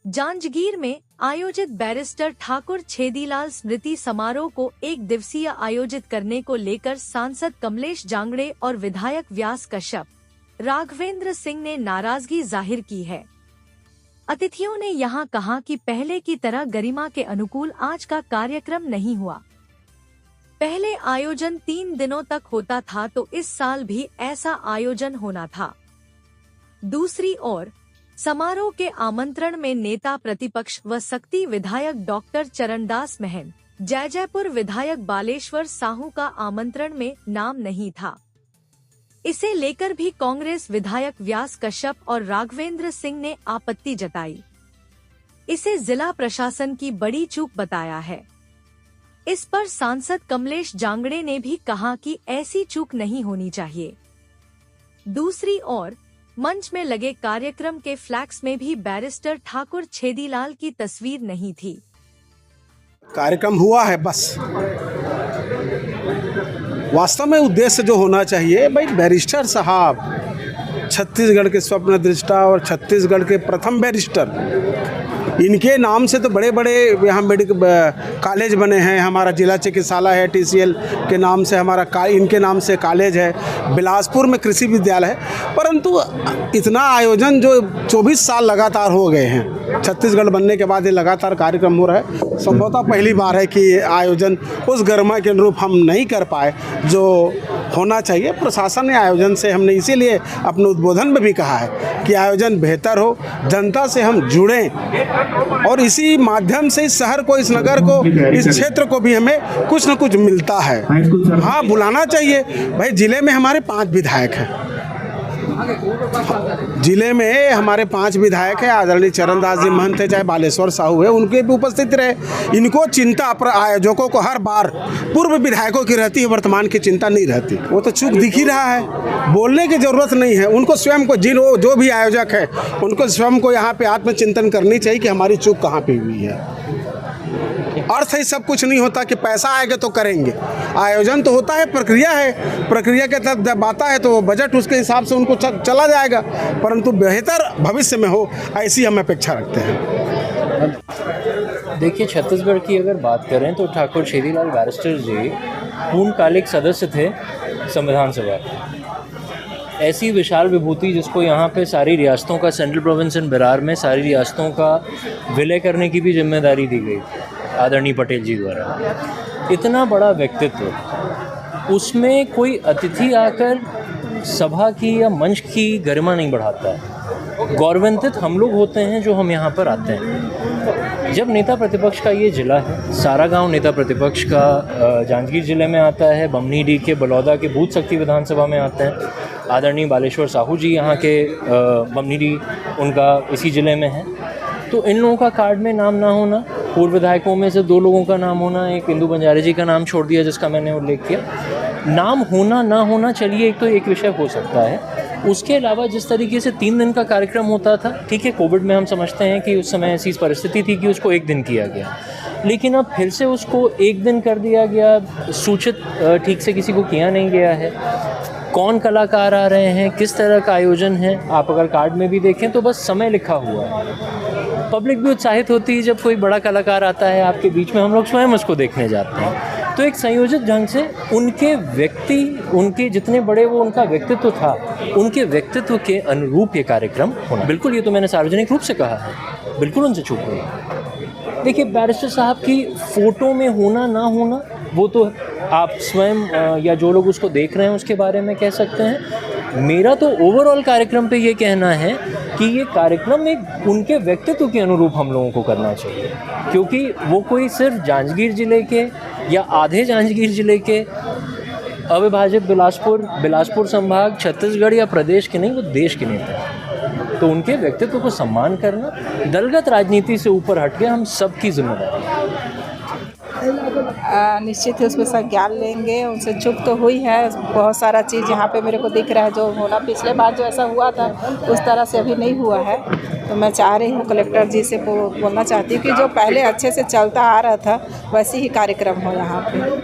जांजगीर में आयोजित बैरिस्टर ठाकुर छेदीलाल स्मृति समारोह को एक दिवसीय आयोजित करने को लेकर सांसद कमलेश जांगड़े और विधायक व्यास कश्यप, राघवेंद्र सिंह ने नाराजगी जाहिर की है। अतिथियों ने यहां कहा कि पहले की तरह गरिमा के अनुकूल आज का कार्यक्रम नहीं हुआ। पहले आयोजन 3 दिनों तक होता था तो इस साल भी ऐसा आयोजन होना था। दूसरी ओर समारोह के आमंत्रण में नेता प्रतिपक्ष व सक्ती विधायक डॉक्टर चरणदास महन, जयपुर विधायक बालेश्वर साहू का आमंत्रण में नाम नहीं था। इसे लेकर भी कांग्रेस विधायक व्यास कश्यप और राघवेंद्र सिंह ने आपत्ति जताई। इसे जिला प्रशासन की बड़ी चूक बताया है। इस पर सांसद कमलेश जांगड़े ने भी कहा कि ऐसी चूक नहीं होनी चाहिए। दूसरी ओर मंच में लगे कार्यक्रम के फ्लैक्स में भी बैरिस्टर ठाकुर छेदीलाल की तस्वीर नहीं थी। कार्यक्रम हुआ है बस। वास्तव में उद्देश्य जो होना चाहिए भाई, बैरिस्टर साहब छत्तीसगढ़ के स्वप्न दृष्टा और छत्तीसगढ़ के प्रथम बैरिस्टर, इनके नाम से तो बड़े बड़े यहाँ मेडिकल कॉलेज बने हैं। हमारा जिला चिकित्सालय है, TCL के नाम से हमारा इनके नाम से कॉलेज है। बिलासपुर में कृषि विद्यालय है। परंतु इतना आयोजन जो 24 साल लगातार हो गए हैं, छत्तीसगढ़ बनने के बाद ये लगातार कार्यक्रम हो रहा है। संभवतः पहली बार है कि आयोजन उस गरिमा के अनुरूप हम नहीं कर पाए जो होना चाहिए। प्रशासन ने आयोजन से, हमने इसीलिए अपने उद्बोधन में भी कहा है कि आयोजन बेहतर हो, जनता से हम जुड़ें और इसी माध्यम से इस शहर को, इस नगर को, इस क्षेत्र को भी हमें कुछ न कुछ मिलता है। हाँ, बुलाना चाहिए भाई। जिले में हमारे 5 विधायक हैं। जिले में हमारे 5 विधायक हैं। आदरणीय चरणदास जी महंत है, चाहे बालेश्वर साहू है, उनके भी उपस्थित रहे। इनको चिंता आयोजकों को हर बार पूर्व विधायकों की रहती है, वर्तमान की चिंता नहीं रहती। वो तो चूक दिख ही रहा है, बोलने की जरूरत नहीं है। उनको स्वयं को, जो भी आयोजक है, उनको स्वयं को यहाँ पे आत्मचिंतन करनी चाहिए कि हमारी चूक कहाँ पे हुई है। अर्थ ही सब कुछ नहीं होता कि पैसा आएगा तो करेंगे। आयोजन तो होता है, प्रक्रिया है। प्रक्रिया के तहत जब आता है तो बजट उसके हिसाब से उनको चला जाएगा, परंतु बेहतर भविष्य में हो, ऐसी हम अपेक्षा रखते हैं। देखिए, छत्तीसगढ़ की अगर बात करें तो ठाकुर छेदीलाल बैरिस्टर जी पूर्णकालिक सदस्य थे संविधान सभा। ऐसी विशाल विभूति जिसको यहाँ पे सारी रियासतों का, सेंट्रल प्रोविंस एंड बिरार में सारी रियासतों का विलय करने की भी जिम्मेदारी दी गई आदरणीय पटेल जी द्वारा। इतना बड़ा व्यक्तित्व, उसमें कोई अतिथि आकर सभा की या मंच की गरिमा नहीं बढ़ाता है। गौरवान्वित हम लोग होते हैं जो हम यहाँ पर आते हैं। जब नेता प्रतिपक्ष का ये ज़िला है, सारा गांव नेता प्रतिपक्ष का जांजगीर ज़िले में आता है, बमनीडी के बलौदा के बूथ शक्ति विधानसभा में आते हैं। आदरणीय बालेश्वर साहू जी यहाँ के बमनीडी, उनका इसी ज़िले में है। तो इन लोगों का कार्ड में नाम ना होना, पूर्व विधायकों में से 2 लोगों का नाम होना, एक इंदू बंजारे जी का नाम छोड़ दिया जिसका मैंने उल्लेख किया, नाम होना ना होना चलिए एक विषय हो सकता है। उसके अलावा जिस तरीके से 3 दिन का कार्यक्रम होता था, ठीक है, कोविड में हम समझते हैं कि उस समय ऐसी परिस्थिति थी कि उसको 1 दिन किया गया, लेकिन अब फिर से उसको 1 दिन कर दिया गया। सूचित ठीक से किसी को किया नहीं गया है। कौन कलाकार आ रहे हैं, किस तरह का आयोजन है, आप अगर कार्ड में भी देखें तो बस समय लिखा हुआ है। पब्लिक भी उत्साहित होती है जब कोई बड़ा कलाकार आता है आपके बीच में, हम लोग स्वयं उसको देखने जाते हैं। तो एक संयोजित ढंग से उनके जितने बड़े वो उनका व्यक्तित्व था, उनके व्यक्तित्व के अनुरूप ये कार्यक्रम होना, बिल्कुल, ये तो मैंने सार्वजनिक रूप से कहा है, बिल्कुल उनसे चूक हुई। देखिए, बैरिस्टर साहब की फ़ोटो में होना ना होना वो तो आप स्वयं या जो लोग उसको देख रहे हैं उसके बारे में कह सकते हैं। मेरा तो ओवरऑल कार्यक्रम पे ये कहना है कि ये कार्यक्रम एक उनके व्यक्तित्व के अनुरूप हम लोगों को करना चाहिए, क्योंकि वो कोई सिर्फ जांजगीर ज़िले के या आधे जांजगीर ज़िले के अविभाजित बिलासपुर संभाग, छत्तीसगढ़ या प्रदेश के नहीं, वो देश के नेता हैं। तो उनके व्यक्तित्व को सम्मान करना दलगत राजनीति से ऊपर हट के हम सबकी जिम्मेदारी है। निश्चित ही उसमें सब ज्ञान लेंगे। उनसे चूक तो हुई है, बहुत सारा चीज़ यहाँ पे मेरे को दिख रहा है जो होना, पिछले बार जो ऐसा हुआ था उस तरह से अभी नहीं हुआ है। तो मैं चाह रही हूँ कलेक्टर जी से बोलना चाहती हूँ कि जो पहले अच्छे से चलता आ रहा था वैसे ही कार्यक्रम हो यहाँ पे।